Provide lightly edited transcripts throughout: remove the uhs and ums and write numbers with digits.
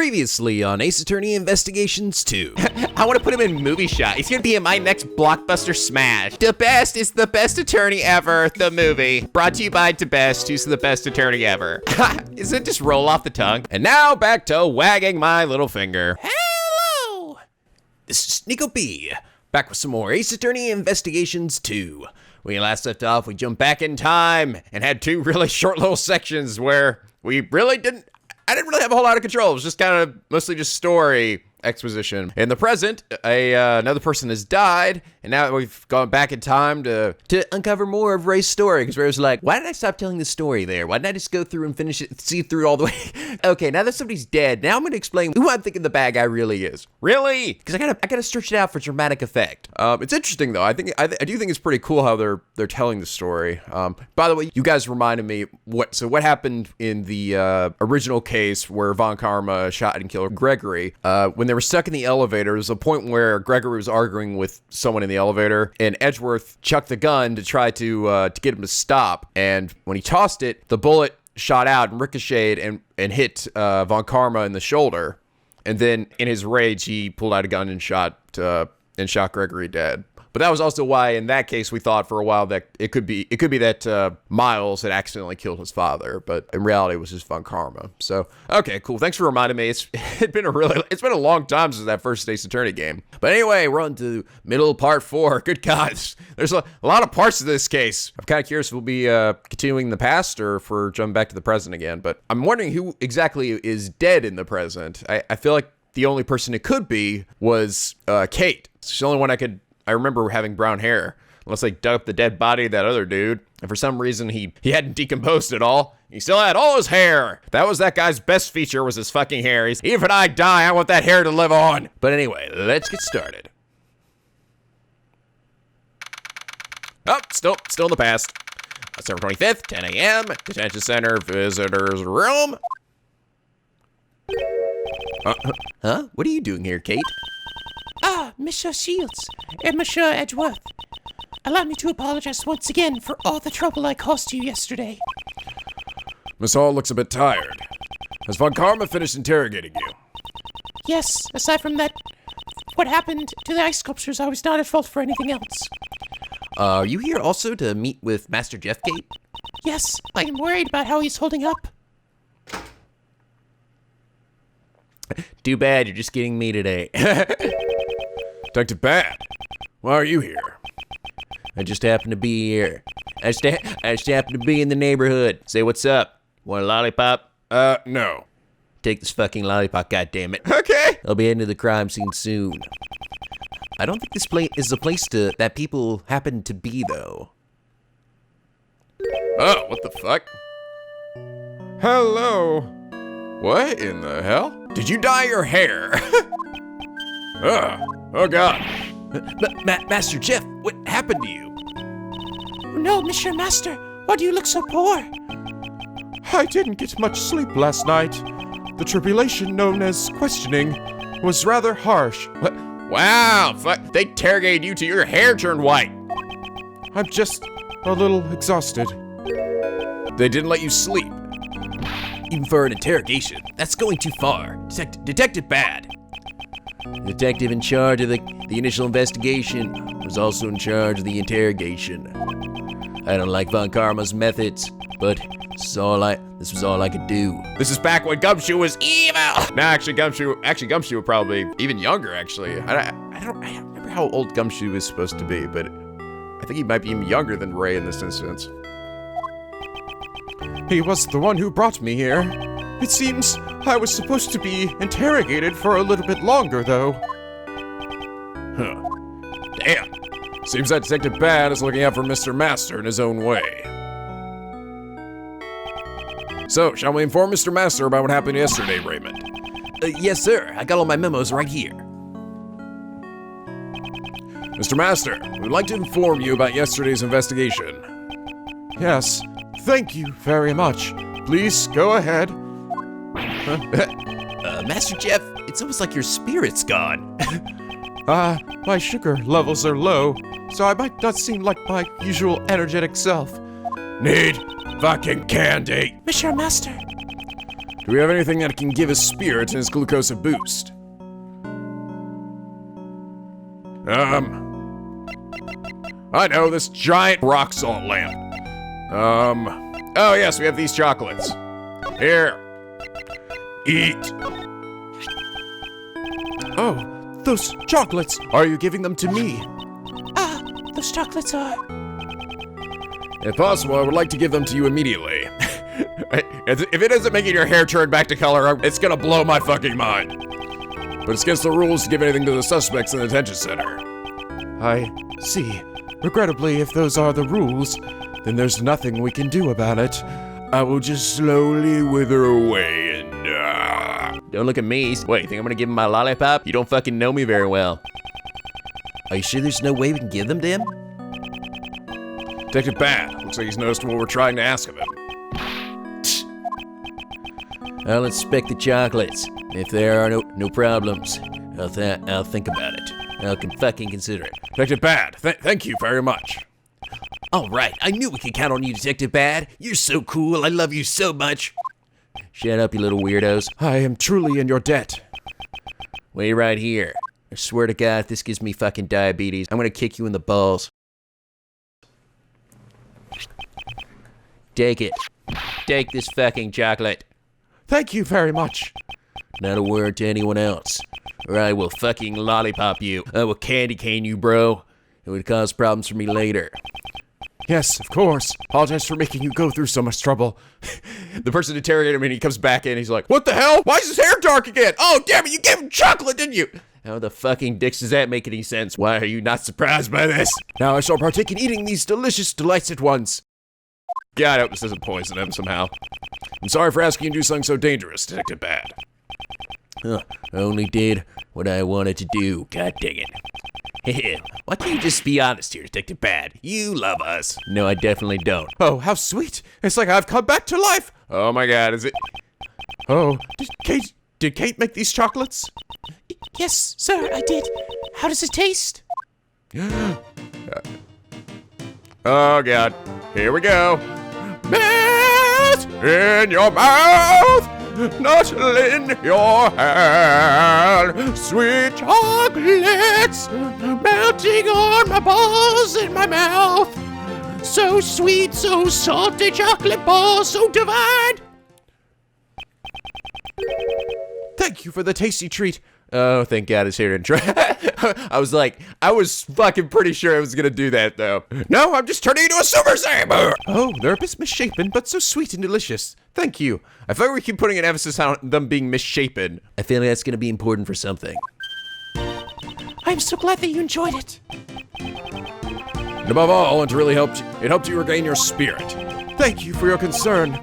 Previously on Ace Attorney Investigations 2. I want to put him in movie shot. He's going to be in my next blockbuster smash. The Best is the best attorney ever, the movie. Brought to you by The Best, who's the best attorney ever. Does it just roll off the tongue? And now back to wagging my little finger. Hello! This is NicoB, back with some more Ace Attorney Investigations 2. When we last left off, we jumped back in time and had two really short little sections where we really I didn't really have a whole lot of control. It was just kind of mostly just story exposition. In the present, another person has died, and now we've gone back in time to uncover more of Ray's story, because Ray was like, why did I stop telling the story there? Why didn't I just go through and finish it, see it through all the way? Okay, now that somebody's dead, now I'm going to explain who I'm thinking the bad guy really is. Really? Because I gotta stretch it out for dramatic effect. It's interesting, though. I do think it's pretty cool how they're telling the story. By the way, you guys reminded me what happened in the original case where Von Karma shot and killed Gregory. When they were stuck in the elevator, there was a point where Gregory was arguing with someone in the elevator, and Edgeworth chucked the gun to try to get him to stop. And when he tossed it, the bullet shot out and ricocheted and hit Von Karma in the shoulder. And then in his rage, he pulled out a gun and shot Gregory dead. But that was also why, in that case, we thought for a while that it could be that Miles had accidentally killed his father, but in reality, it was just Von Karma. So, okay, cool. Thanks for reminding me. It's been a long time since that first Ace Attorney game. But anyway, we're on to middle part 4. Good God, there's a lot of parts of this case. I'm kind of curious if we'll be continuing the past or if we're jumping back to the present again. But I'm wondering who exactly is dead in the present. I feel like the only person it could be was Kate. She's the only one I remember having brown hair, unless they dug up the dead body of that other dude, and for some reason he hadn't decomposed at all. He still had all his hair. That was that guy's best feature, was his fucking hair. Even if I die, I want that hair to live on. But anyway, let's get started. Oh, still in the past. December 25th, 10 a.m., Detention Center, Visitor's Room. Huh? What are you doing here, Kate? Monsieur Shields and Monsieur Edgeworth, allow me to apologize once again for all the trouble I caused you yesterday. Miss Hall looks a bit tired. Has Von Karma finished interrogating you? Yes, aside from that, what happened to the ice sculptures, I was not at fault for anything else. Are you here also to meet with Master Jeff, Kate? Yes, I am worried about how he's holding up. Too bad you're just getting me today. Detective Bad, why are you here? I just happen to be here. I just happen to be in the neighborhood. Say what's up. Want a lollipop? No. Take this fucking lollipop, goddammit. Okay. I'll be heading to the crime scene soon. I don't think this place is a place that people happen to be, though. Oh, what the fuck? Hello. What in the hell? Did you dye your hair? Oh God. Master Jeff, what happened to you? No, Monsieur Master, why do you look so poor? I didn't get much sleep last night. The tribulation known as questioning was rather harsh. Wow, fuck, they interrogated you till your hair turned white. I'm just a little exhausted. They didn't let you sleep. Even for an interrogation, that's going too far. Detective Bad. The detective in charge of the initial investigation was also in charge of the interrogation. I don't like Von Karma's methods, but this was all I could do. This is back when Gumshoe was evil. No, actually Gumshoe was probably even younger, actually. I don't remember how old Gumshoe is supposed to be, but I think he might be even younger than Ray in this instance. He was the one who brought me here. It seems I was supposed to be interrogated for a little bit longer, though. Huh. Damn. Seems that Detective Bad is looking out for Mr. Master in his own way. So, shall we inform Mr. Master about what happened yesterday, Raymond? Yes, sir. I got all my memos right here. Mr. Master, we'd like to inform you about yesterday's investigation. Yes, thank you very much. Please go ahead. Master Jeff, it's almost like your spirit's gone. My sugar levels are low, so I might not seem like my usual energetic self. Need fucking candy. Monsieur Master, Do we have anything that can give his spirit and his glucose a boost? I know, this giant rock salt lamp. Oh yes, we have these chocolates. Here. Eat. Oh, those chocolates. Are you giving them to me? Ah, those chocolates are. If possible, I would like to give them to you immediately. If it isn't making your hair turn back to color, it's gonna blow my fucking mind. But it's against the rules to give anything to the suspects in the detention center. I see. Regrettably, if those are the rules, then there's nothing we can do about it. I will just slowly wither away and Don't look at me. Wait, you think I'm gonna give him my lollipop? You don't fucking know me very well. Are you sure there's no way we can give them to him? Detective Bad. Looks like he's noticed what we're trying to ask of him. I'll inspect the chocolates. If there are no problems, I'll think about it. I'll fucking consider it. Detective Bad, thank you very much. All right, I knew we could count on you, Detective Bad. You're so cool. I love you so much. Shut up, you little weirdos. I am truly in your debt. Wait right here. I swear to God, if this gives me fucking diabetes, I'm gonna kick you in the balls. Take it. Take this fucking chocolate. Thank you very much. Not a word to anyone else, or I will fucking lollipop you. I will candy cane you, bro. It would cause problems for me later. Yes, of course. Apologize for making you go through so much trouble. The person interrogated him and he comes back in, he's like, what the hell? Why is his hair dark again? Oh, damn it, you gave him chocolate, didn't you? How the fucking dicks does that make any sense? Why are you not surprised by this? Now I shall partake in eating these delicious delights at once. God, I hope this doesn't poison him somehow. I'm sorry for asking you to do something so dangerous, Detective Bad. I only did what I wanted to do. God dang it. Why can't you just be honest here, Detective Bad? You love us. No, I definitely don't. Oh, how sweet. It's like I've come back to life. Oh my God, is it? Oh, did Kate make these chocolates? Yes, sir, I did. How does it taste? Oh God, here we go. Melt in your mouth, not in your hand. Sweet chocolates melting on my balls in my mouth. So sweet, so salty, chocolate balls, so divine. Thank you for the tasty treat. Oh, thank God it's here to try. I was fucking pretty sure I was gonna do that though. No, I'm just turning into a Super Saber. Oh, they're a bit misshapen, but so sweet and delicious. Thank you. I feel like we keep putting an emphasis on them being misshapen. I feel like that's gonna be important for something. I'm so glad that you enjoyed it. And above all, it really helped you regain your spirit. Thank you for your concern.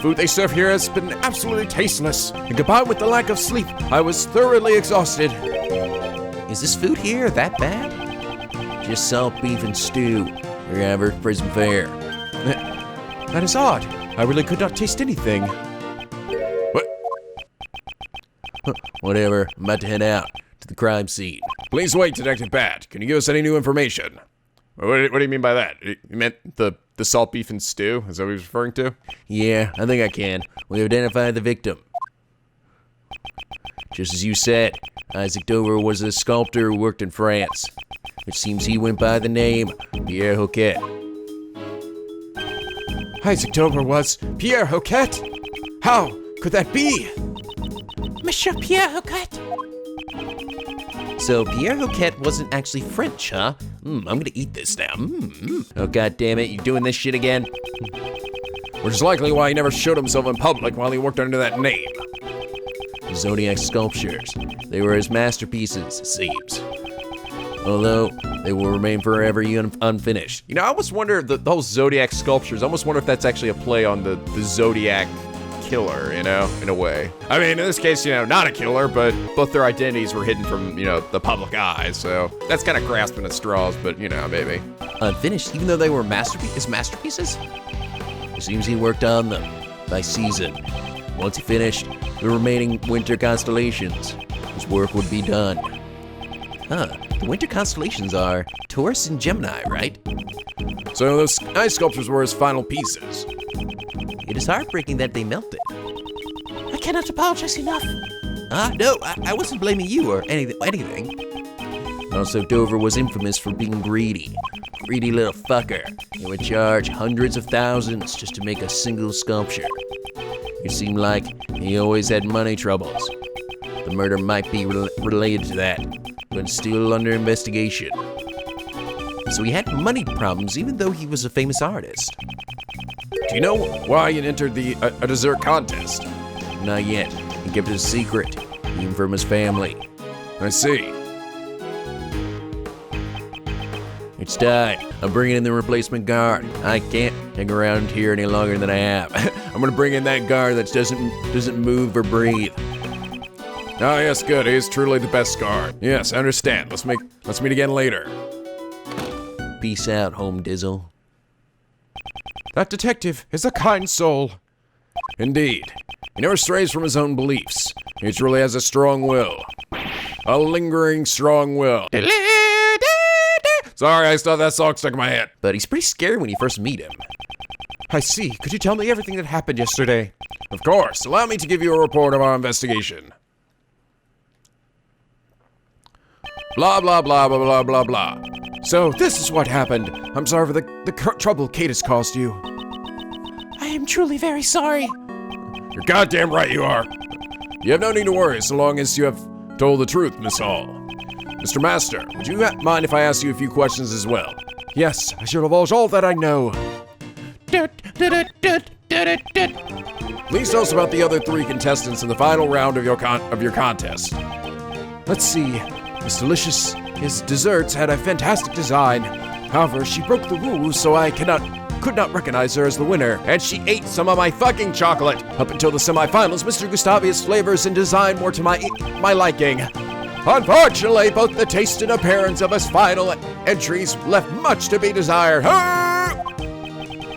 Food they serve here has been absolutely tasteless, and combined with the lack of sleep, I was thoroughly exhausted. Is this food here that bad? Just salt beef and stew. Your average prison fare. That is odd. I really could not taste anything. What? Whatever, I'm about to head out to the crime scene. Please wait, Detective Bat. Can you give us any new information? What do you mean by that? You meant the salt beef and stew? Is that what he was referring to? Yeah, I think I can. We identified the victim. Just as you said, Isaac Dover was a sculptor who worked in France. It seems he went by the name Pierre Hoquet. Isaac Dover was Pierre Hoquet? How could that be? Monsieur Pierre Hoquet. So Pierre Hoquet wasn't actually French, huh? I'm gonna eat this now. Oh, God damn it, you doing this shit again? Which is likely why he never showed himself in public while he worked under that name. Zodiac Sculptures. They were his masterpieces, it seems. Although, they will remain forever unfinished. You know, I almost wonder, the whole Zodiac Sculptures, I almost wonder if that's actually a play on the Zodiac killer, you know, in a way. I mean, in this case, you know, not a killer, but both their identities were hidden from, you know, the public eye, so that's kind of grasping at straws, but, you know, maybe. Unfinished, even though they were masterpieces? It seems he worked on them by season. Once he finished the remaining winter constellations, his work would be done. Huh, the winter constellations are Taurus and Gemini, right? So those ice sculptures were his final pieces. It is heartbreaking that they melted. I cannot apologize enough. No, I wasn't blaming you or anything. Also, Dover was infamous for being greedy. Greedy little fucker. He would charge hundreds of thousands just to make a single sculpture. It seemed like he always had money troubles. The murder might be related to that, but still under investigation. So he had money problems even though he was a famous artist. Do you know why you entered a dessert contest? Not yet. He kept it a secret, even from his family. I see. It's time. I'm bringing in the replacement guard. I can't hang around here any longer than I have. I'm gonna bring in that guard that doesn't move or breathe. Ah, yes, good. He is truly the best guard. Yes, I understand. Let's meet again later. Peace out, Home Dizzle. That detective is a kind soul. Indeed. He never strays from his own beliefs. He truly has a strong will. A lingering strong will. Sorry, I still have that song stuck in my head. But he's pretty scary when you first meet him. I see. Could you tell me everything that happened yesterday? Of course. Allow me to give you a report of our investigation. Blah, blah, blah, blah, blah, blah, blah. So, this is what happened. I'm sorry for the trouble Kate has caused you. I am truly very sorry. You're goddamn right you are. You have no need to worry so long as you have told the truth, Miss Hall. Mr. Master, would you mind if I ask you a few questions as well? Yes, I shall divulge all that I know. Please tell us about the other 3 contestants in the final round of your contest. Let's see. Miss Delicious, his desserts had a fantastic design. However, she broke the rules, so I could not recognize her as the winner. And she ate some of my fucking chocolate. Up until the semifinals, Mr. Gustavia's flavors and design were to my liking. Unfortunately, both the taste and appearance of his final entries left much to be desired.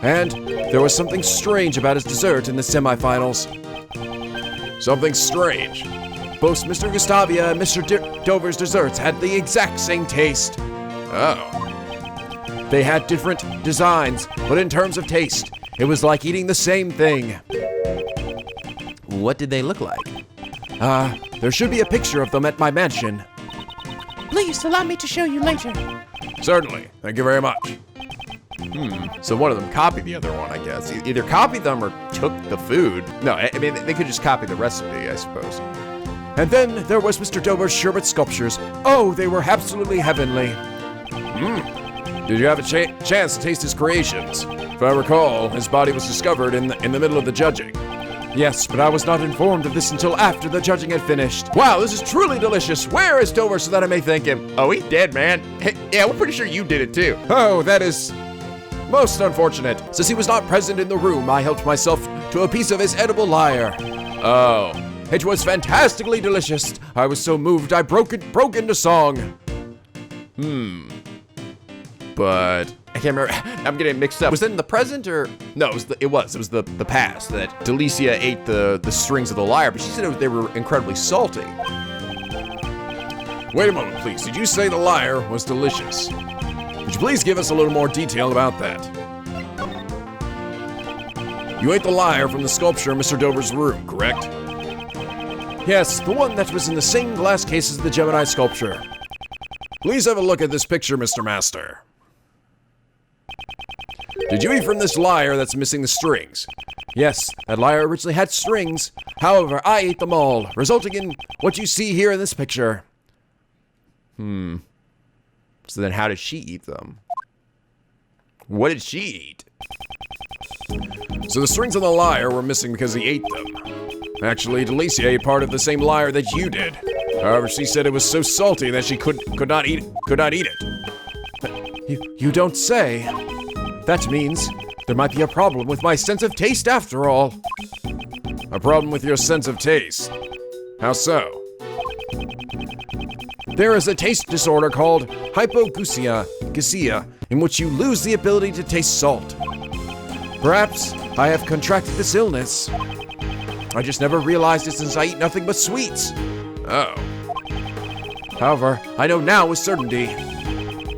And there was something strange about his dessert in the semifinals. Something strange? Both Mr. Gustavia and Mr. Dover's desserts had the exact same taste. Oh. They had different designs, but in terms of taste, it was like eating the same thing. What did they look like? There should be a picture of them at my mansion. Please allow me to show you later. Certainly. Thank you very much. So one of them copied the other one, I guess. Either copied them or took the food. No, I mean, they could just copy the recipe, I suppose. And then there was Mr. Dover's sherbet sculptures. Oh, they were absolutely heavenly. Did you have a chance to taste his creations? If I recall, his body was discovered in the middle of the judging. Yes, but I was not informed of this until after the judging had finished. Wow, this is truly delicious. Where is Dover so that I may thank him? Oh, he's dead, man. Hey, yeah, we're pretty sure you did it too. Oh, that is most unfortunate. Since he was not present in the room, I helped myself to a piece of his edible lyre. Oh. It was fantastically delicious. I was so moved I broke into song. But I can't remember. I'm getting mixed up. Was it in the present or no? It was the past that Delicia ate the strings of the lyre, but she said they were incredibly salty. Wait a moment, please. Did you say the lyre was delicious? Would you please give us a little more detail about that? You ate the lyre from the sculpture in Mr. Dover's room, correct? Yes, the one that was in the same glass case as the Gemini sculpture. Please have a look at this picture, Mr. Master. Did you eat from this lyre that's missing the strings? Yes, that lyre originally had strings. However, I ate them all, resulting in what you see here in this picture. So then how did she eat them? What did she eat? So the strings on the lyre were missing because he ate them. Actually, Delicia ate part of the same lyre that you did. However, she said it was so salty that she could not eat it. You don't say. That means there might be a problem with my sense of taste after all. A problem with your sense of taste? How so? There is a taste disorder called hypogeusia, in which you lose the ability to taste salt. Perhaps I have contracted this illness. I just never realized it since I eat nothing but sweets. Oh. However, I know now with certainty.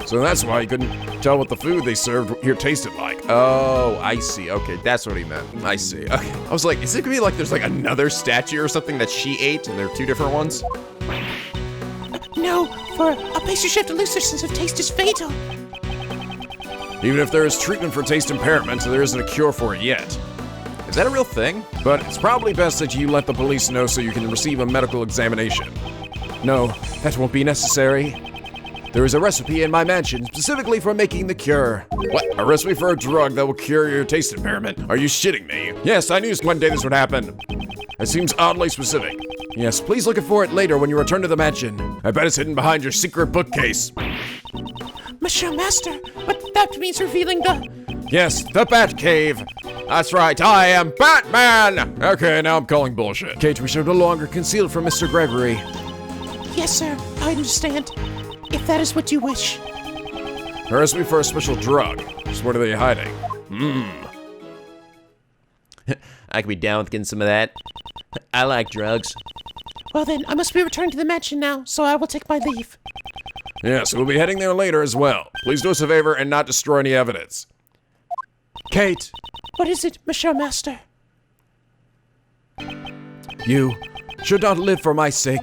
So that's why you couldn't tell what the food they served here tasted like. Oh, I see. Okay, that's what he meant. I see. Okay. I was like, is it gonna be like there's like another statue or something that she ate and they're two different ones? No, for a pastry chef to lose their sense of taste is fatal. Even if there is treatment for taste impairment, there isn't a cure for it yet. Is that a real thing? But it's probably best that you let the police know so you can receive a medical examination. No, that won't be necessary. There is a recipe in my mansion specifically for making the cure. What? A recipe for a drug that will cure your taste impairment? Are you shitting me? Yes, I knew one day this would happen. It seems oddly specific. Yes, please look for it later when you return to the mansion. I bet it's hidden behind your secret bookcase. Monsieur Master, but that means revealing the... Yes, the Bat Cave. That's right, I am Batman! Okay, now I'm calling bullshit. Kate, we should no longer conceal it from Mr. Gregory. Yes, sir, I understand. If that is what you wish. A recipe for a special drug. Just what are they hiding? I could be down with getting some of that. I like drugs. Well then, I must be returning to the mansion now, so I will take my leave. Yes, we'll be heading there later as well. Please do us a favor and not destroy any evidence. Kate! What is it, Monsieur Master? You should not live for my sake.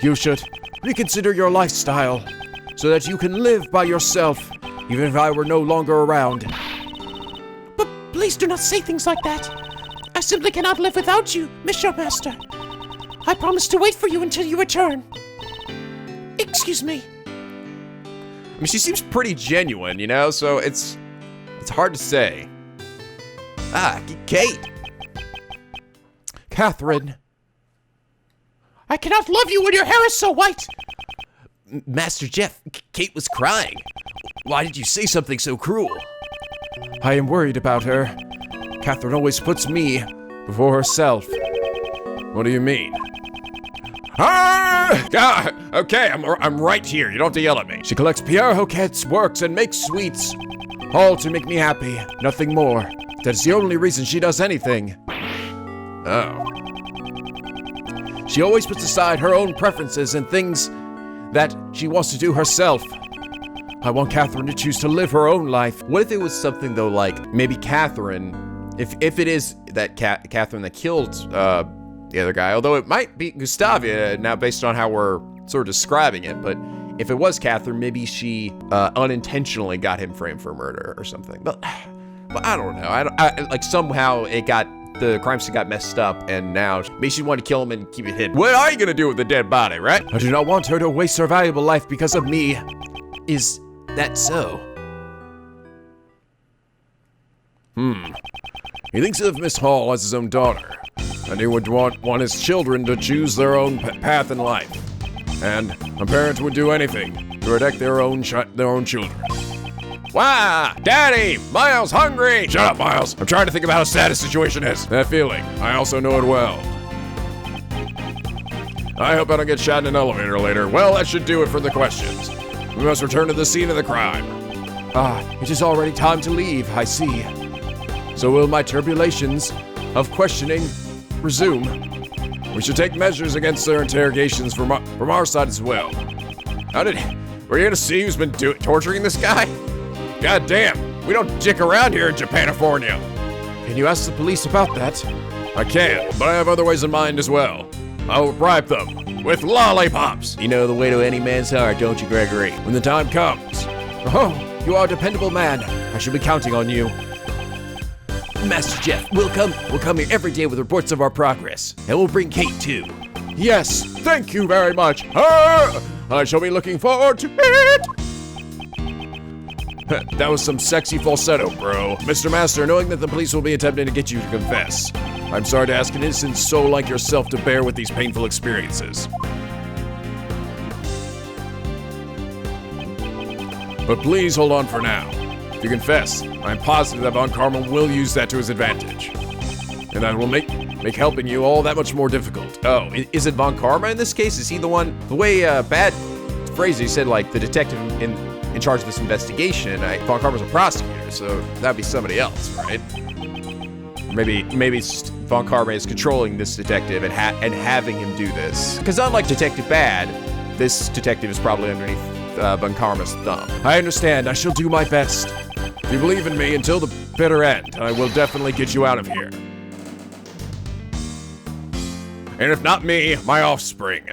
You should reconsider your lifestyle so that you can live by yourself, even if I were no longer around. But please do not say things like that. I simply cannot live without you, Monsieur Master. I promise to wait for you until you return. Excuse me. I mean, she seems pretty genuine, you know, so it's hard to say. Ah, Kate. Catherine. I cannot love you when your hair is so white. Master Jeff, Kate was crying. Why did you say something so cruel? I am worried about her. Catherine always puts me before herself. What do you mean? Ah! Okay, I'm right here. You don't have to yell at me. She collects Pierre Hoquet's works and makes sweets. All to make me happy, nothing more. That's the only reason she does anything. Oh. She always puts aside her own preferences and things that she wants to do herself. I want Catherine to choose to live her own life. What if it was something though, like maybe Catherine, if it is that Catherine that killed the other guy, although it might be Gustavia now based on how we're sort of describing it, but if it was Catherine, maybe she unintentionally got him framed for murder or something. But I don't know. I like somehow the crime scene got messed up, and now maybe she wanted to kill him and keep it hidden. What are you gonna do with the dead body, right? I do not want her to waste her valuable life because of me. Is that so? He thinks of Miss Hall as his own daughter, and he would want his children to choose their own path in life. And a parent would do anything to protect their own children. Wow, Daddy, Miles hungry. Shut up, Miles. I'm trying to think about how sad his situation is. That feeling, I also know it well. I hope I don't get shot in an elevator later. Well, that should do it for the questions. We must return to the scene of the crime. Ah, it is already time to leave, I see. So will my turbulations of questioning resume? We should take measures against their interrogations from our side as well. We're here to see who's been torturing this guy? God damn, we don't dick around here in Japanifornia. Can you ask the police about that? I can, but I have other ways in mind as well. I will bribe them with lollipops. You know the way to any man's heart, don't you, Gregory? When the time comes. Oh, you are a dependable man. I shall be counting on you. Master Jeff, we'll come here every day with reports of our progress. And we'll bring Kate too. Yes, thank you very much. I shall be looking forward to it. That was some sexy falsetto, bro. Mr. Master, knowing that the police will be attempting to get you to confess, I'm sorry to ask an innocent soul like yourself to bear with these painful experiences. But please hold on for now. If you confess, I'm positive that Von Karma will use that to his advantage. And that will make helping you all that much more difficult. Oh, is it Von Karma in this case? Is he the one? The way bad phrase he said, like the detective in charge of this investigation. Von Karma's a prosecutor, so that'd be somebody else, right? Or maybe it's just Von Karma is controlling this detective and having him do this. Because unlike Detective Bad, this detective is probably underneath Von Karma's thumb. I understand. I shall do my best. you believe in me until the bitter end, I will definitely get you out of here. And if not me, my offspring.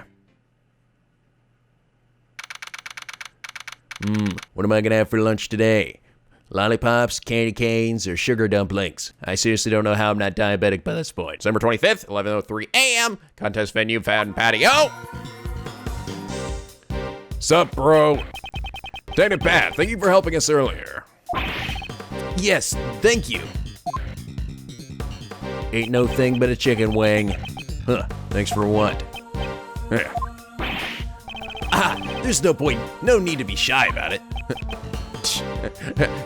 What am I gonna have for lunch today? Lollipops, candy canes, or sugar dumplings? I seriously don't know how I'm not diabetic by this point. December 25th, 11:03 a.m. Contest venue, Fountain Patio. Sup, bro? Dated Bat, thank you for helping us earlier. Yes, thank you. Ain't no thing but a chicken wing. Huh, thanks for what? Yeah. There's no point, no need to be shy about it.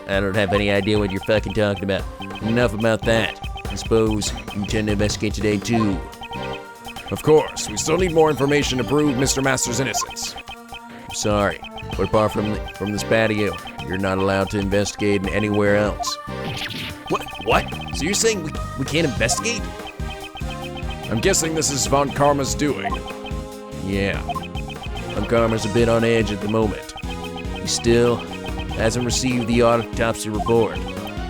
I don't have any idea what you're fucking talking about. Enough about that. I suppose you intend to investigate today too. Of course, we still need more information to prove Mr. Master's innocence. Sorry, but apart from this patio, you're not allowed to investigate anywhere else. What? So you're saying we can't investigate? I'm guessing this is Von Karma's doing. Yeah. Von Karma's a bit on edge at the moment. He still hasn't received the autopsy report.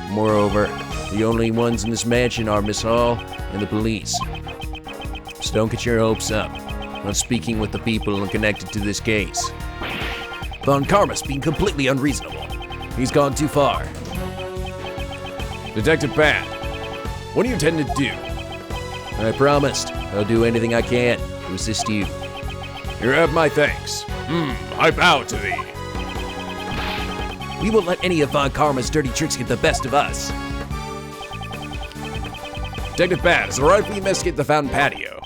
Moreover, the only ones in this mansion are Miss Hall and the police. So don't get your hopes up on speaking with the people connected to this case. Von Karma's being completely unreasonable. He's gone too far. Detective Bat, what do you intend to do? I promised I'll do anything I can to assist you. You have my thanks. I bow to thee. We won't let any of Von Karma's dirty tricks get the best of us. Detective Bat, is it alright if we investigate the Fountain Patio?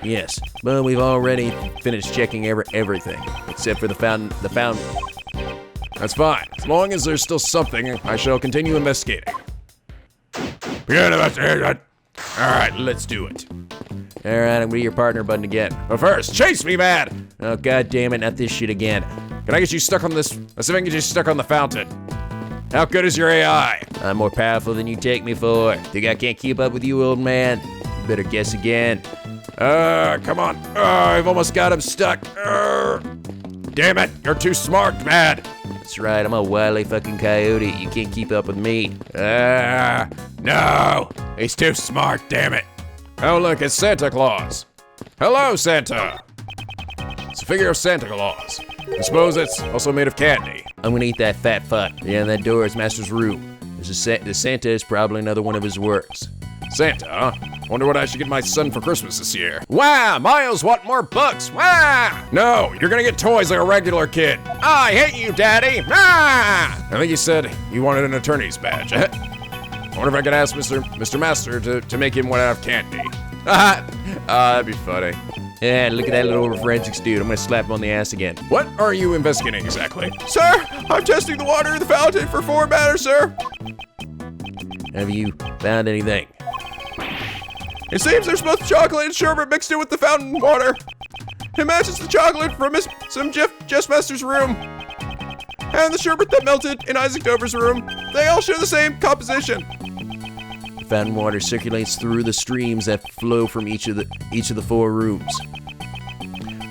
Yes, but we've already finished checking everything, except for the fountain. That's fine. As long as there's still something, I shall continue investigating. Begin investigation. Alright, let's do it. Alright, I'm gonna be your partner button again. But first, chase me, man! Oh, god damn it, not this shit again. Can I get you stuck on this? Let's see if I can get you stuck on the fountain. How good is your AI? I'm more powerful than you take me for. Think I can't keep up with you, old man? You better guess again. Come on. I've almost got him stuck. Damn it, you're too smart, man. That's right, I'm a wily fucking coyote. You can't keep up with me. No, he's too smart, damn it. Oh, look, it's Santa Claus. Hello, Santa. It's a figure of Santa Claus. I suppose it's also made of candy. I'm gonna eat that fat fuck. Yeah, that door is Master's room. The Santa is probably another one of his works. Santa, huh? Wonder what I should get my son for Christmas this year. Wow, Miles want more books. Wow! No, you're gonna get toys like a regular kid. I hate you, Daddy. Ah! I think he said he wanted an attorney's badge. I wonder if I could ask Mr. Master to make him one out of candy. That'd be funny. Yeah, look at that little forensics dude. I'm gonna slap him on the ass again. What are you investigating exactly? Sir, I'm testing the water in the fountain for foreign matter, sir. Have you found anything? It seems there's both chocolate and sherbet mixed in with the fountain water. It matches the chocolate from some Jeff Master's room. And the sherbet that melted in Isaac Dover's room. They all share the same composition. The fountain water circulates through the streams that flow from each of the four rooms.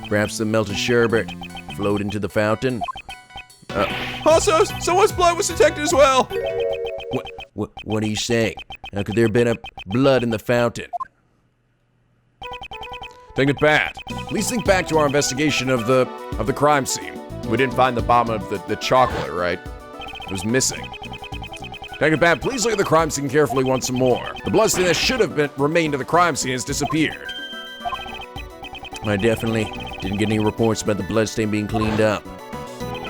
Perhaps the melted sherbet flowed into the fountain. Also, someone's blood was detected as well. What are you saying? How could there have been blood in the fountain? Think it bad. Please think back to our investigation of the crime scene. We didn't find the bottom of the chocolate, right? It was missing. Think it bad. Please look at the crime scene carefully once more. The bloodstain that should have remained at the crime scene has disappeared. I definitely didn't get any reports about the bloodstain being cleaned up.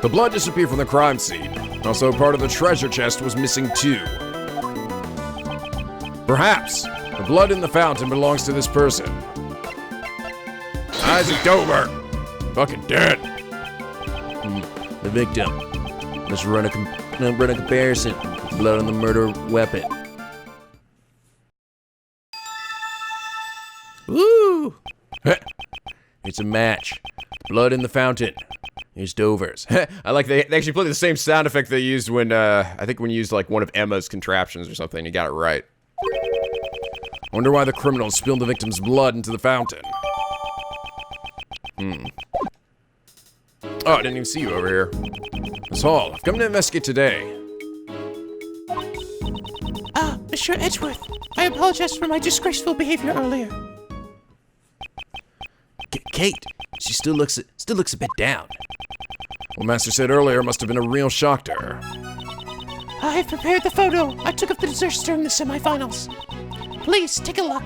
The blood disappeared from the crime scene. Also, part of the treasure chest was missing too. Perhaps the blood in the fountain belongs to this person. Isaac Dover! Fucking dead. The victim. Let's run a comparison. Blood on the murder weapon. Woo! It's a match. Blood in the fountain. Here's Dover's. I like they actually played the same sound effect they used when I think when you used like one of Emma's contraptions or something. You got it right. Wonder why the criminals spilled the victim's blood into the fountain. Oh, I didn't even see you over here. Miss Hall, I've come to investigate today. Monsieur Edgeworth, I apologize for my disgraceful behavior earlier. Kate, she still looks a bit down. What Master said earlier must have been a real shock to her. I have prepared the photo I took of the desserts during the semifinals. Please, take a look.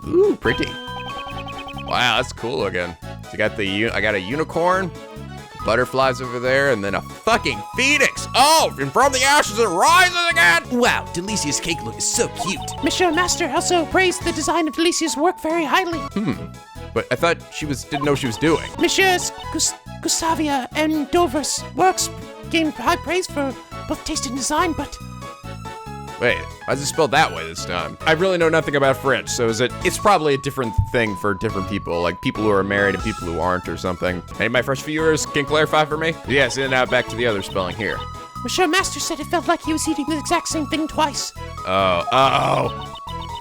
Ooh, pretty. Wow, that's cool looking. So I got a unicorn, butterflies over there, and then a fucking phoenix. Oh, and from the ashes it rises again. Wow, Delicia's cake look is so cute. Monsieur Master also praised the design of Delicia's work very highly. But I thought didn't know what she was doing. Monsieurs Gustavia and Dover's works gained high praise for both taste and design, but Wait, why is it spelled that way this time? I really know nothing about French, so it's probably a different thing for different people, like people who are married and people who aren't or something. Any of my French viewers can clarify for me? Yes, and now back to the other spelling here. Monsieur Master said it felt like he was eating the exact same thing twice. Oh.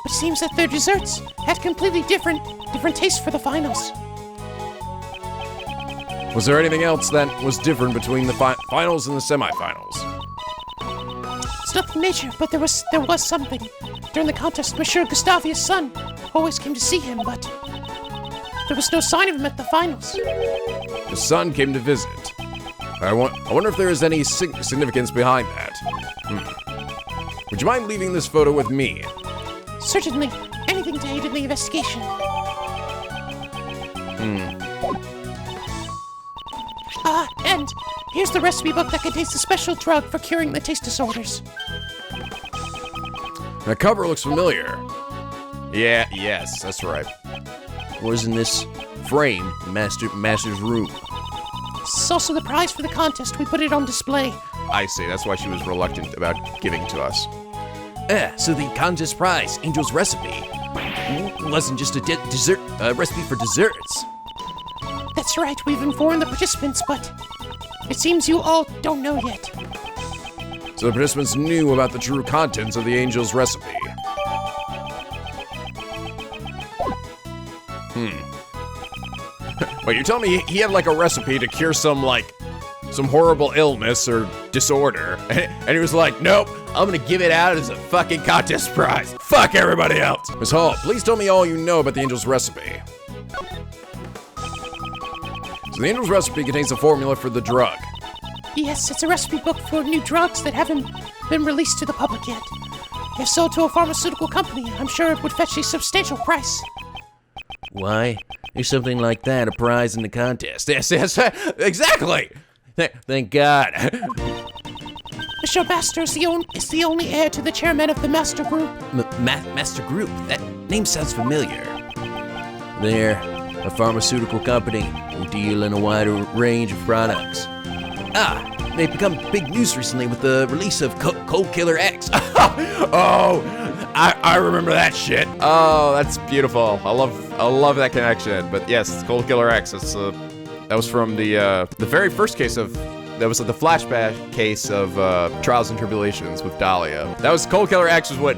But it seems that their desserts had completely different tastes for the finals. Was there anything else that was different between the finals and the semifinals? It's nothing major, but there was something. During the contest, Monsieur Gustavia's son always came to see him, but there was no sign of him at the finals. The son came to visit. I wonder if there is any significance behind that. Would you mind leaving this photo with me? Certainly. Anything to aid in the investigation. And here's the recipe book that contains the special drug for curing the taste disorders. The cover looks familiar. Yes, that's right. Was in this frame, Master's room. It's also the prize for the contest. We put it on display. I see, that's why she was reluctant about giving to us. So the contest prize, Angel's recipe, wasn't just a dessert recipe for desserts. That's right, we've informed the participants, but it seems you all don't know yet. So the participants knew about the true contents of the Angel's recipe. Wait, you're telling me he had like a recipe to cure some horrible illness or disorder, and he was like, nope, I'm gonna give it out as a fucking contest prize. Fuck everybody else. Miss Hall, please tell me all you know about the Angel's recipe. So the Angel's recipe contains a formula for the drug. Yes, it's a recipe book for new drugs that haven't been released to the public yet. If sold to a pharmaceutical company, I'm sure it would fetch a substantial price. Why? There's something like that, a prize in the contest. Yes, exactly. Thank God. Monsieur Master is the only heir to the chairman of the Master Group. Master Group? That name sounds familiar. They're a pharmaceutical company who deal in a wide range of products. They've become big news recently with the release of Cold Killer X. Oh, I remember that shit. Oh, that's beautiful. I love that connection. But yes, it's Cold Killer X. That was from the very first case of. That was the flashback case of Trials and Tribulations with Dahlia. That was Cold Killer X was what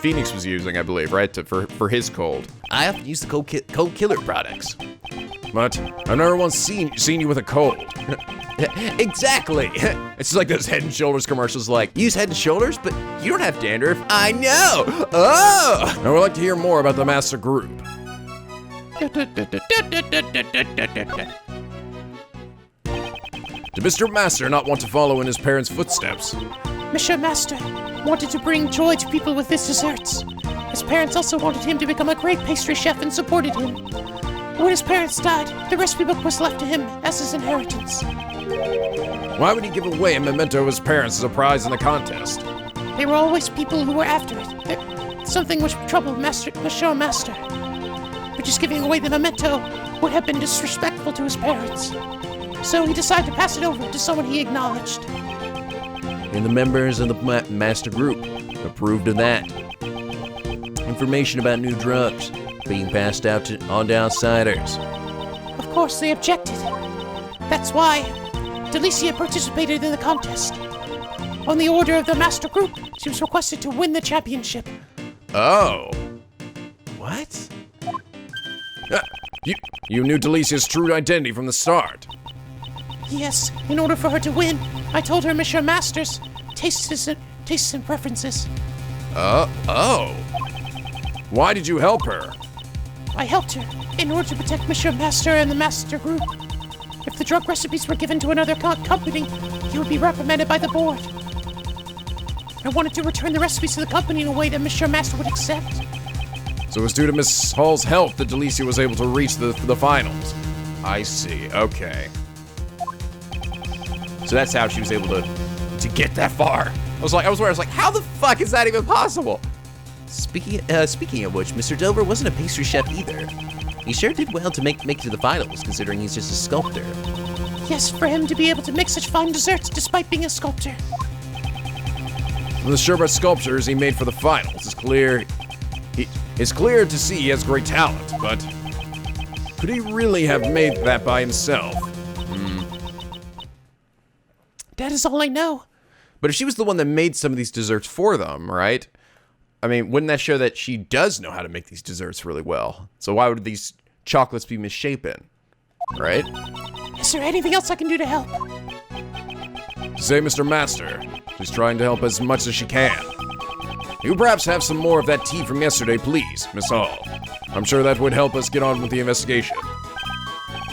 Phoenix was using, I believe, right, for his cold. I often use the Cold Killer products. But I've never once seen you with a cold. Exactly. It's just like those Head and Shoulders commercials, like use Head and Shoulders, but you don't have dandruff. I know. Oh. I would like to hear more about the Master Group. Did Mr. Master not want to follow in his parents' footsteps? Monsieur Master wanted to bring joy to people with his desserts. His parents also wanted him to become a great pastry chef and supported him. When his parents died, the recipe book was left to him as his inheritance. Why would he give away a memento of his parents as a prize in the contest? There were always people who were after it. Something which troubled Monsieur Master. But just giving away the memento would have been disrespectful to his parents. So he decided to pass it over to someone he acknowledged. And the members of the Master Group approved of that. Information about new drugs being passed out on to outsiders. Of course, they objected. That's why Delicia participated in the contest. On the order of the Master Group, she was requested to win the championship. oh. What? You knew Delicia's true identity from the start. Yes, in order for her to win, I told her Monsieur Master's taste tastes and preferences. Oh. Why did you help her? I helped her in order to protect Monsieur Master and the Master Group. If the drug recipes were given to another company, he would be reprimanded by the board. I wanted to return the recipes to the company in a way that Monsieur Master would accept. So it was due to Miss Hall's help that Delicia was able to reach the finals. I see. Okay. So that's how she was able to get that far. I was like, how the fuck is that even possible? Speaking of which, Mr. Dover wasn't a pastry chef either. He sure did well to make it to the finals, considering he's just a sculptor. Yes, for him to be able to make such fine desserts despite being a sculptor. From the sherbet sculptures he made for the finals, it's clear to see he has great talent, but could he really have made that by himself? That is all I know. But if she was the one that made some of these desserts for them, right? I mean, wouldn't that show that she does know how to make these desserts really well? So why would these chocolates be misshapen, right? Is there anything else I can do to help? Say, Mr. Master, she's trying to help as much as she can. You perhaps have some more of that tea from yesterday, please, Miss Hall. I'm sure that would help us get on with the investigation.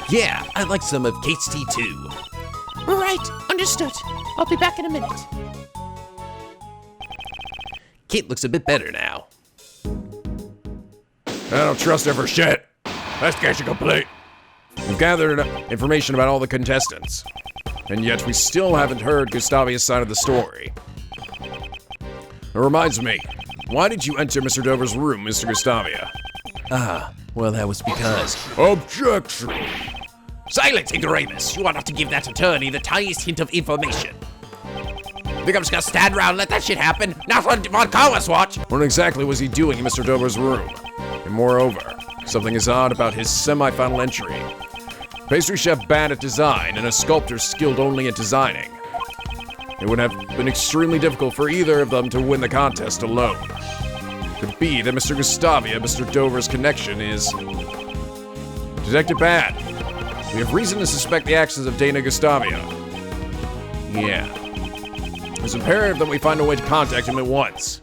Yeah, I'd like some of Kate's tea too. Right, understood. I'll be back in a minute. Kate looks a bit better now. I don't trust her for shit. Investigation complete. We've gathered enough information about all the contestants, and yet we still haven't heard Gustavia's side of the story. It reminds me, why did you enter Mr. Dover's room, Mr. Gustavia? Well, that was because... Objection! Silence, ignoramus! You are not to give that attorney the tiniest hint of information. Think I'm just gonna stand around and let that shit happen? Not on Karma's watch! What exactly was he doing in Mr. Dover's room? And moreover, something is odd about his semi-final entry. Pastry chef bad at design and a sculptor skilled only at designing. It would have been extremely difficult for either of them to win the contest alone. Could be that Mr. Gustavia, Mr. Dover's connection is... Detective Bad. We have reason to suspect the actions of Dana Gustavia. Yeah. It's imperative that we find a way to contact him at once.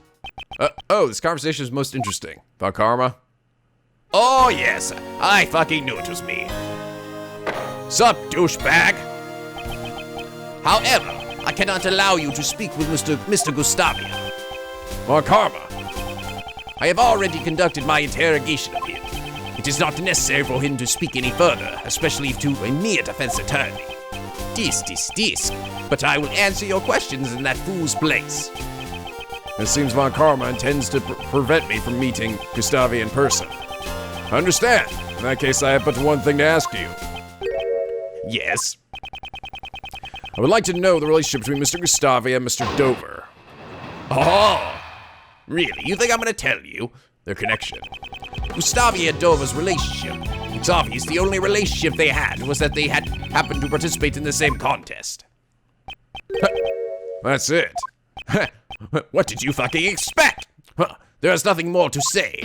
Oh, this conversation is most interesting. About Karma? Oh yes, I fucking knew it was me. Sup, douchebag? However, I cannot allow you to speak with Mr. Gustavia. About Karma? I have already conducted my interrogation of him. It is not necessary for him to speak any further, especially to a mere defense attorney. Dis. But I will answer your questions in that fool's place. It seems Von Karma intends to prevent me from meeting Gustavia in person. I understand. In that case, I have but one thing to ask you. Yes? I would like to know the relationship between Mr. Gustavia and Mr. Dover. Oh! Really? You think I'm gonna tell you? Their connection. Gustavia and Dover's relationship. It's obvious the only relationship they had was that they had happened to participate in the same contest. That's it. What did you fucking expect? There's nothing more to say.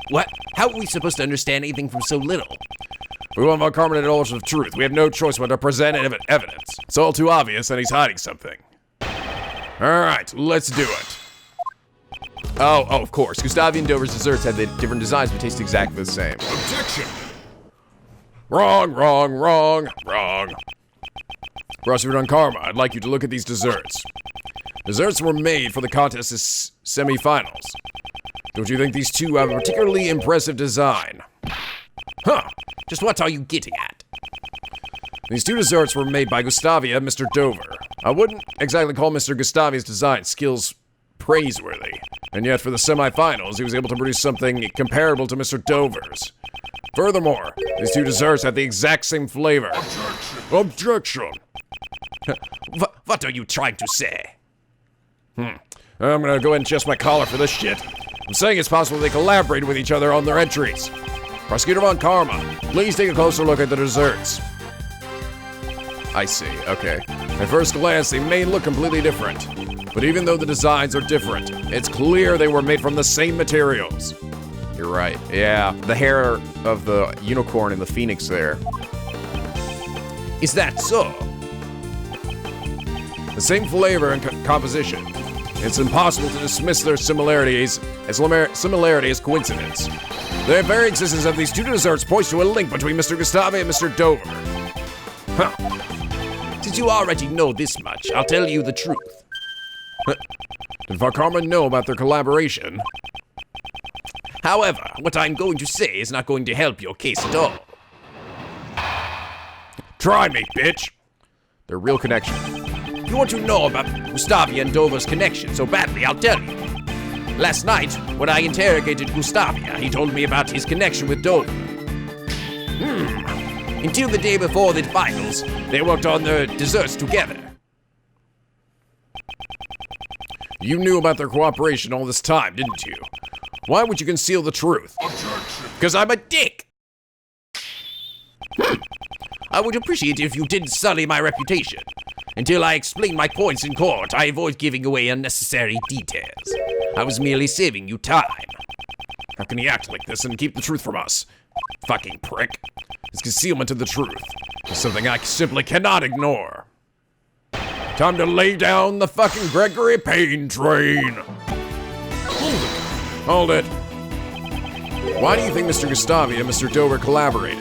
What? How are we supposed to understand anything from so little? We want Von Karma to knowledge of truth. We have no choice but to present evidence. It's all too obvious that he's hiding something. Alright, let's do it. Oh, of course. Gustavia and Dover's desserts had the different designs but taste exactly the same. Objection! Wrong. Prosecutor on Karma, I'd like you to look at these desserts. Desserts were made for the contest's semi-finals. Don't you think these two have a particularly impressive design? Just what are you getting at? These two desserts were made by Gustavia and Mr. Dover. I wouldn't exactly call Mr. Gustavia's design skills praiseworthy. And yet for the semi-finals, he was able to produce something comparable to Mr. Dover's. Furthermore, these two desserts had the exact same flavor. Objection! What are you trying to say? I'm gonna go ahead and adjust my collar for this shit. I'm saying it's possible they collaborated with each other on their entries. Prosecutor Von Karma, please take a closer look at the desserts. I see, okay. At first glance, they may look completely different. But even though the designs are different, it's clear they were made from the same materials. You're right. Yeah, the hair of the unicorn and the phoenix there. Is that so? The same flavor and composition. It's impossible to dismiss their similarities as coincidence. The very existence of these two desserts points to a link between Mr. Gustavi and Mr. Dover. Huh. Since you already know this much, I'll tell you the truth. Did Farkarma know about their collaboration? However, what I'm going to say is not going to help your case at all. Try me, bitch! Their real connection. You want to know about Gustavia and Dover's connection so badly, I'll tell you. Last night, when I interrogated Gustavia, he told me about his connection with Dover. Until the day before the finals, they worked on their desserts together. You knew about their cooperation all this time, didn't you? Why would you conceal the truth? Because I'm a dick! I would appreciate it if you didn't sully my reputation. Until I explain my points in court, I avoid giving away unnecessary details. I was merely saving you time. How can he act like this and keep the truth from us? Fucking prick. His concealment of the truth is something I simply cannot ignore. Time to lay down the fucking Gregory Payne train. Hold it. Why do you think Mr. Gustavi and Mr. Dover collaborated?